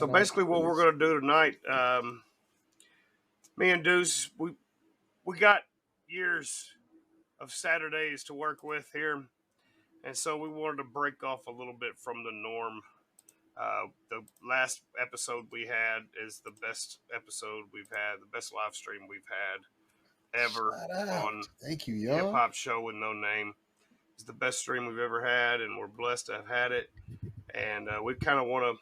So basically, what we're going to do tonight, me and Deuce, we got years of Saturdays to work with here, and so we wanted to break off a little bit from the norm. The last episode we had is the best episode we've had, the best live stream we've had ever on Thank you, y'all. Hip Hop Show with No Name. It's the best stream we've ever had, and we're blessed to have had it. And we kind of want to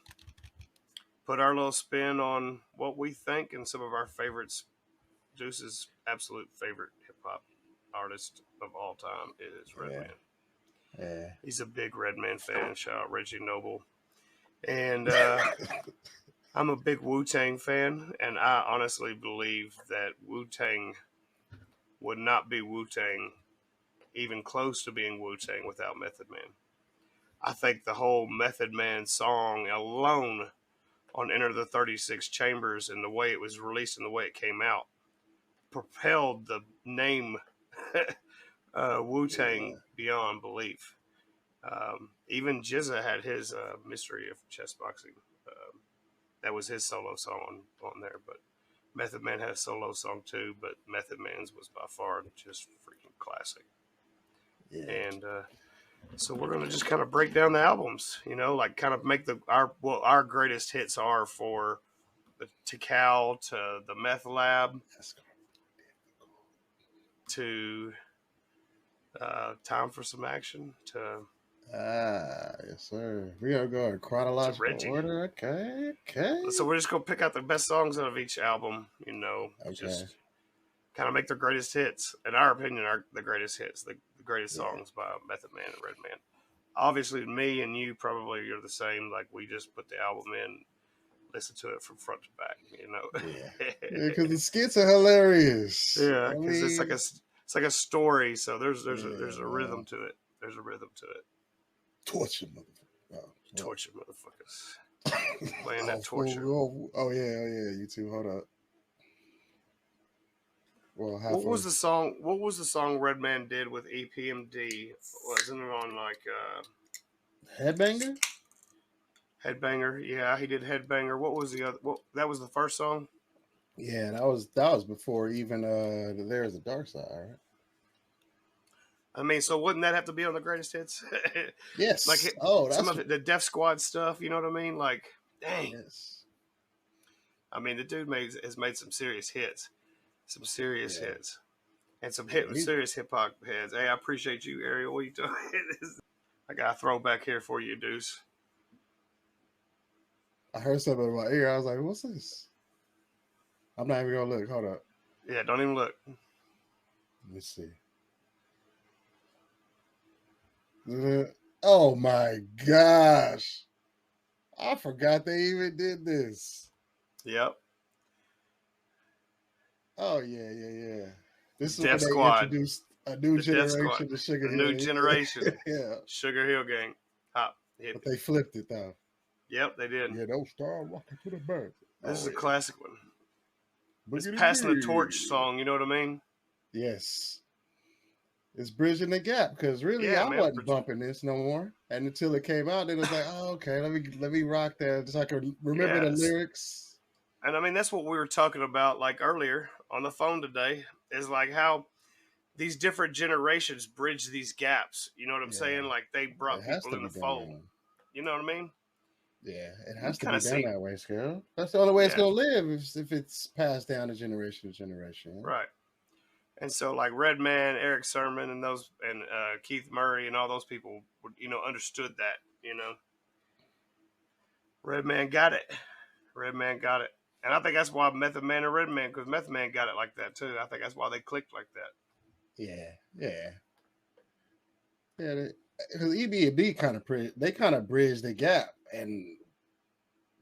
put our little spin on what we think and some of our favorites. Deuce's absolute favorite hip hop artist of all time is Redman. Yeah. He's a big Redman fan. Shout out Reggie Noble. And I'm a big Wu-Tang fan, and I honestly believe that Wu-Tang would not be Wu-Tang, even close to being Wu-Tang, without Method Man. I think the whole Method Man song alone on Enter the 36 Chambers and the way it was released and the way it came out propelled the name Wu-Tang beyond belief. Even Jizza had his Mystery of Chess Boxing. That was his solo song on there, but Method Man had a solo song too, but Method Man's was by far just freaking classic. Yeah. And so we're going to just kind of break down the albums, like kind of make our greatest hits are for the Tikal to the Meth Lab to Time for Some Action to... yes, sir. We are going chronological order. Okay. So we're just going to pick out the best songs out of each album, just kind of make their greatest hits. In our opinion, are the greatest hits, the greatest songs by Method Man and Redman. Obviously, me and you probably are the same. Like, we just put the album in, listen to it from front to back, Yeah, because the skits are hilarious. Yeah, because it's like a story. So there's a rhythm to it. There's a rhythm to it. Torture motherfuckers. Torture motherfuckers. Playing that torture. Yeah. You two, hold up. Well, what was the song Redman did with EPMD? Wasn't it on like Headbanger? Headbanger, yeah, he did Headbanger. What was the other? That was the first song. Yeah, that was before even There's a Dark Side, right? I mean, so wouldn't that have to be on the greatest hits? Yes. Like some of the Def Squad stuff. You know what I mean? Like, dang. Yes. I mean, the dude has made some serious hits, and some serious hip hop heads. Hey, I appreciate you, Ariel. What you doing? I got a throwback here for you, Deuce. I heard something in my ear. I was like, "What's this?" I'm not even gonna look. Hold up. Yeah, don't even look. Let me see. Oh my gosh! I forgot they even did this. Yep. Oh yeah. This is Def when Squad. they introduced a new generation to Sugar Hill. New generation. Yeah. Sugar Hill Gang. Hop. But they flipped it though. Yep, they did. Yeah, don't start walking to the bird. This is a classic one. It's passing the torch song, you know what I mean? Yes. It's bridging the gap because really I wasn't bumping this no more. And until it came out, it was like, oh, okay, let me rock that so I can remember the lyrics. And I mean, that's what we were talking about like earlier on the phone today, is like how these different generations bridge these gaps. You know what I'm saying? Like they brought people in the fold. You know what I mean? Yeah, it has to be done that way, Scale. That's the only way it's going to live if it's passed down to generation to generation. Right. And so like Redman, Eric Sermon, and those, and Keith Murray and all those people, understood that, Redman got it. And I think that's why Method Man and Redman, because Method Man got it like that too. I think that's why they clicked like that. Yeah. Because EPMD kind of bridged the gap, and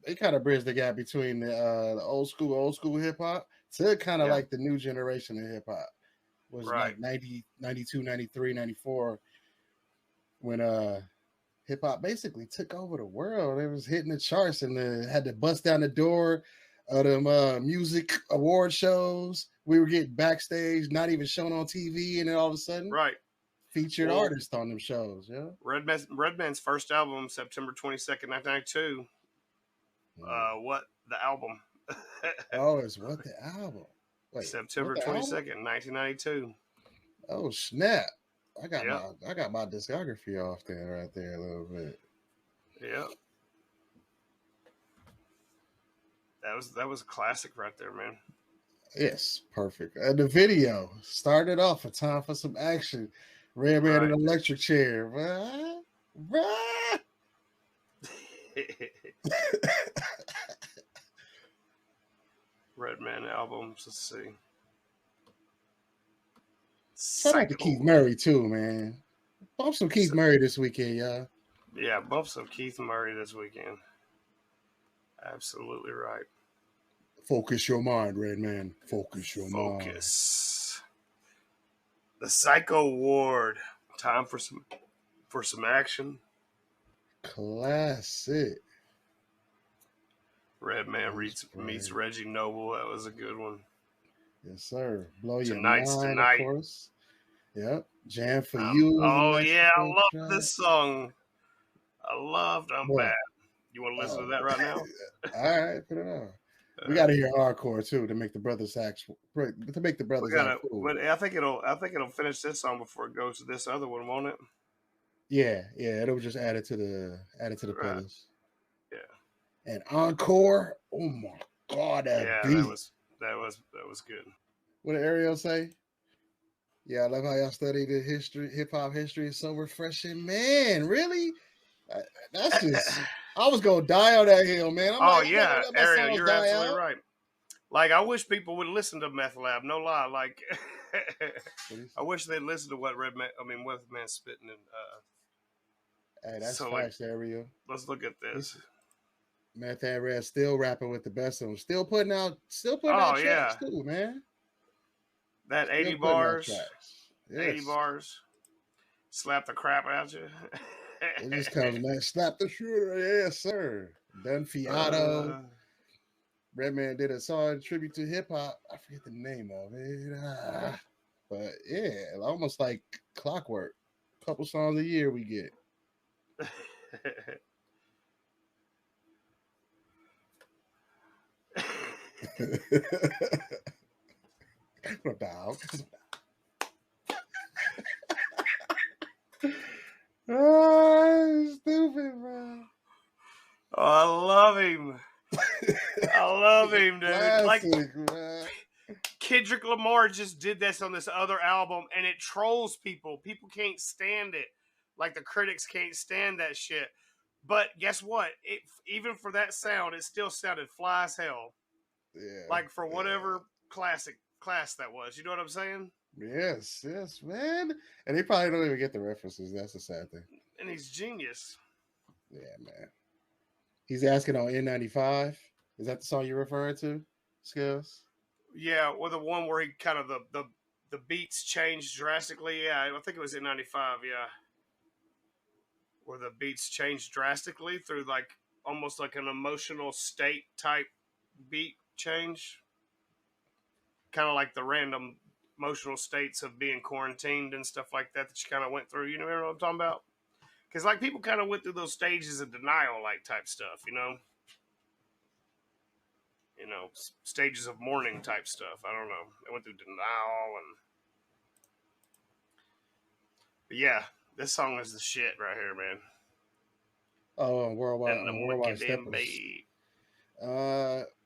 they kind of bridged the gap between the old school hip hop to kind of like the new generation of hip hop. Was like 90, 92, 93, 94 when hip hop basically took over the world. It was hitting the charts and had to bust down the door of them music award shows. We were getting backstage, not even shown on TV, and then all of a sudden, featured artists on them shows. Yeah, Redman's first album, September 22nd, 1992. What the album? Oh, it's What the Album. Wait, September What the Album? 22nd, 1992. Oh snap! I got Yep. my discography off there right there a little bit. Yep. That was a classic right there, man. Yes, perfect. And the video started off a time for some action. Redman in an electric chair. Redman albums. Let's see. Shout out to Keith Murray too, man. Bump some Keith Murray this weekend, y'all. Yeah, bump some Keith Murray this weekend. Absolutely right. Focus your mind, Redman. Focus your mind. Focus. The Psycho Ward. Time for some action. Classic. Redman meets Reggie Noble. That was a good one. Yes, sir. Blow your Tonight's mind, Tonight. Of course. Yep. Jam for You. Oh yeah, I love this song. I'm Bad. You want to listen to that right now? All right, put it on. We got to hear hardcore too to make the brothers act. To make the brothers act cool. But I think it'll finish this song before it goes to this other one, won't it? Yeah. It'll just add it to the playlist. Yeah. And encore. Oh my god, that beat. that was good. What did Ariel say? Yeah, I love how y'all study the hip hop history. It's so refreshing, man. Really? That's just. I was gonna die on that hill, man. Ariel, you're absolutely right. Like, I wish people would listen to Meth Lab. No lie. Like, I wish they'd listen to what Redman's spitting. And hey, that's facts, Ariel. Let's look at this. Meth and Red still rapping with the best of them. Still putting out tracks too, man. That 80 bars. Yes. 80 bars. Slap the crap out you. It just comes, man. Slap the shooter. Yes, sir. Done Fiato. Redman did a song tribute to hip hop. I forget the name of it. But yeah, almost like clockwork. A couple songs a year we get. What dog? Oh, stupid, bro. Oh, I love him. I love him, dude. Classic, like, man. Kendrick Lamar just did this on this other album, and it trolls people. People can't stand it. Like, the critics can't stand that shit. But guess what? Even for that sound, it still sounded fly as hell. Yeah. Like, for whatever class that was. You know what I'm saying? Yes, man. And he probably don't even get the references. That's a sad thing. And he's genius. Yeah, man. He's asking on N95. Is that the song you're referring to, Skills? Yeah, well, the one where he kind of the beats changed drastically. Yeah, I think it was N95. Yeah, where the beats changed drastically through like almost like an emotional state type beat change. Kind of like the random emotional states of being quarantined and stuff like that you kind of went through. You know what I'm talking about? Because like people kind of went through those stages of denial, like type stuff. You know, stages of mourning type stuff. I don't know. They went through denial but yeah, this song is the shit right here, man. Oh, Worldwide Steppers.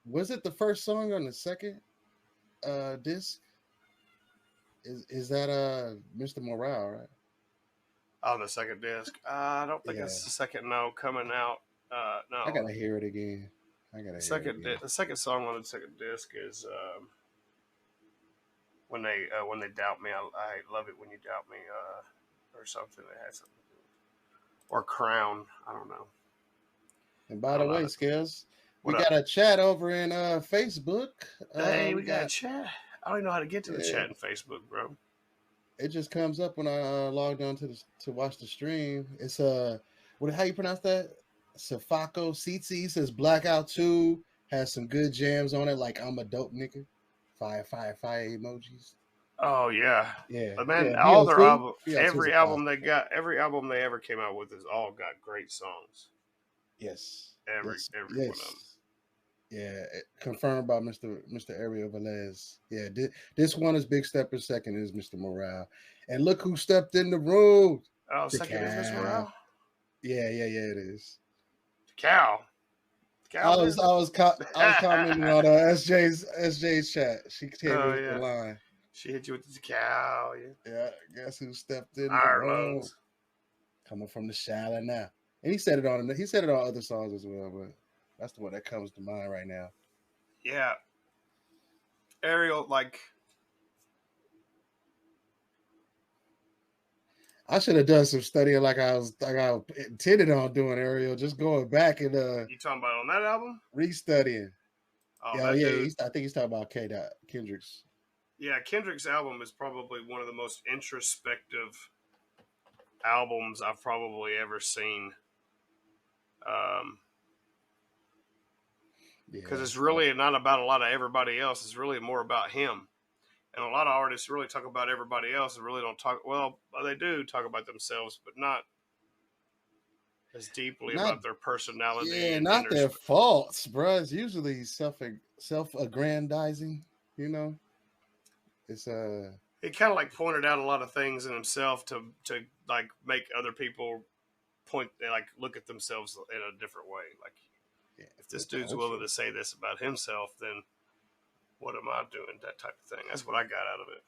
Was it the first song on the second disc? Is that Mr. Morale, right? On the second disc, I don't think it's the second. No, coming out. No, I gotta hear it again. The second song on the second disc is when they doubt me. I love it when you doubt me, or something that has something to do with, or Crown. I don't know. And by the way, Skills, we got a chat over in Facebook. Hey, we got a chat. I don't even know how to get to the chat in Facebook, bro. It just comes up when I logged on to watch the stream. It's how you pronounce that? Safako Tsitsi says Blackout 2 has some good jams on it, like I'm a dope nigga. Fire emojis. Oh yeah. Yeah. But man, all their album, every album they ever came out with has all got great songs. Yes. Every one of them. Yeah, confirmed by Mr. Ariel Velez. Yeah, this one is Big Stepper. Second is Mr. Morale. And look who stepped in the room. Oh, The second is Mr. cow. Morale? Yeah, it is. The cow. The cow I was commenting on SJ's chat. She came in with the line. She hit you with the cow. Yeah, guess who stepped in the Ireland. room? Coming from the shallow now. And he said it on other songs as well, but that's the one that comes to mind right now. Yeah. Ariel, like, I should have done some studying like I intended on doing, Ariel. Just going back and you talking about on that album? Restudying. Oh, yeah. I think he's talking about Kendrick's. Yeah, Kendrick's album is probably one of the most introspective albums I've probably ever seen. Because it's really not about a lot of everybody else. It's really more about him. And a lot of artists really talk about everybody else and really don't talk. Well, they do talk about themselves, but not as deeply about their personality. Yeah, not their faults, bro. It's usually self-aggrandizing. You know, it's He kind of like pointed out a lot of things in himself to like make other people look at themselves in a different way. Like, if this dude's willing to say this about himself, then what am I doing? That type of thing. That's what I got out of it.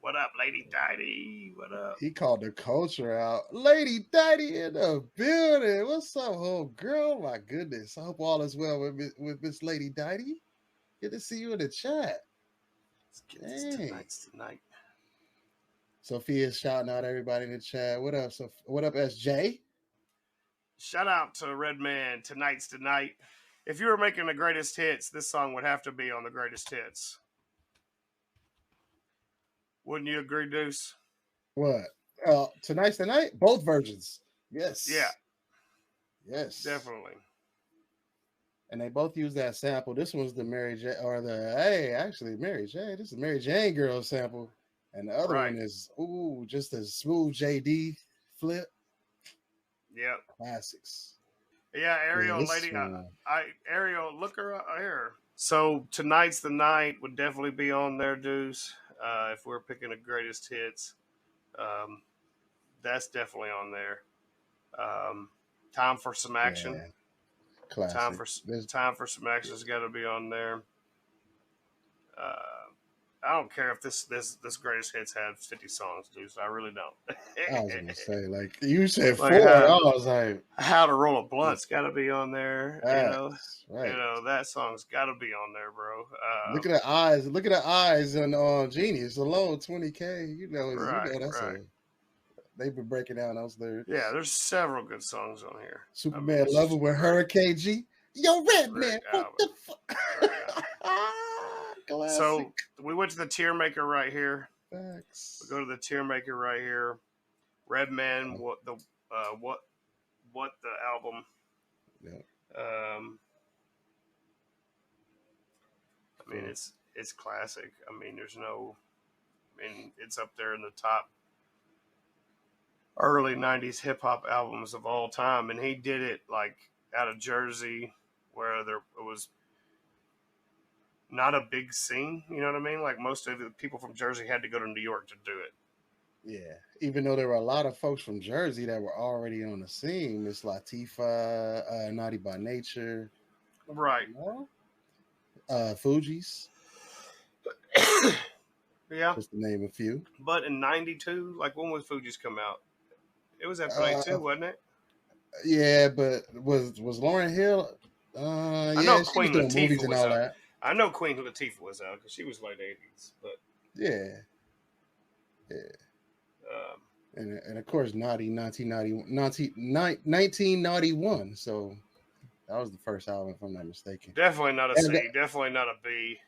What up, Lady Daddy? What up? He called the culture out. Lady Daddy in the building. What's up, whole girl? My goodness. I hope all is well with Miss Lady Daddy. Good to see you in the chat. Let's get this tonight. Sophia's shouting out everybody in the chat. What up, what up, SJ? Shout out to Redman. Tonight's tonight. If you were making the greatest hits, this song would have to be on the greatest hits. Wouldn't you agree, Deuce? What? Tonight's the night? Both versions. Yes. Yeah. Yes. Definitely. And they both use that sample. This one's the Mary J. Mary J. This is Mary Jane Girl sample. And the other one is, just a smooth JD flip. Yep. Classics. Yeah, Ariel, lady. Ariel, look her up here. So tonight's the night would definitely be on there, Deuce. If we're picking the greatest hits, that's definitely on there. Time for some action. Yeah. Classic. Time for some action has got to be on there. I don't care if this greatest hits had 50 songs, dude. I really don't. I was gonna say, like you said, 4. I was like, How to Roll a Blunt's got to be on there. Right. You know that song's got to be on there, bro. Look at the eyes. Look at the eyes on Genius alone. 20K. You know that's they've been breaking down those lyrics. Yeah, there's several good songs on here. Superman Lover with Hurricane G. Yo, Redman, what the fuck? So we went to the tier maker right here. Facts. We go to the tier maker right here. Redman, what the album? Yeah. I mean, it's classic. I mean, it's up there in the top early 90s hip hop albums of all time. And he did it like out of Jersey where it was not a big scene. You know what I mean? Like most of the people from Jersey had to go to New York to do it. Yeah. Even though there were a lot of folks from Jersey that were already on the scene. Miss Latifah, Naughty by Nature. Right. Fugees. Yeah. Just to name a few. But in 92, like when was Fugees come out? It was after 92, wasn't it? Yeah, but was Lauryn Hill? I know Queen Latifah was out. That. I know Queen Latifah was out because she was late 80s. But yeah. And of course, Naughty 1991. So that was the first album, if I'm not mistaken. Definitely not a C. Definitely not a B.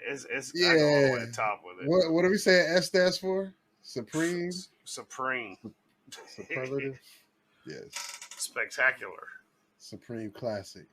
It's I go all the way to top with it. What do we say S stands for? Supreme. Superlative. Yes. Spectacular. Supreme classic.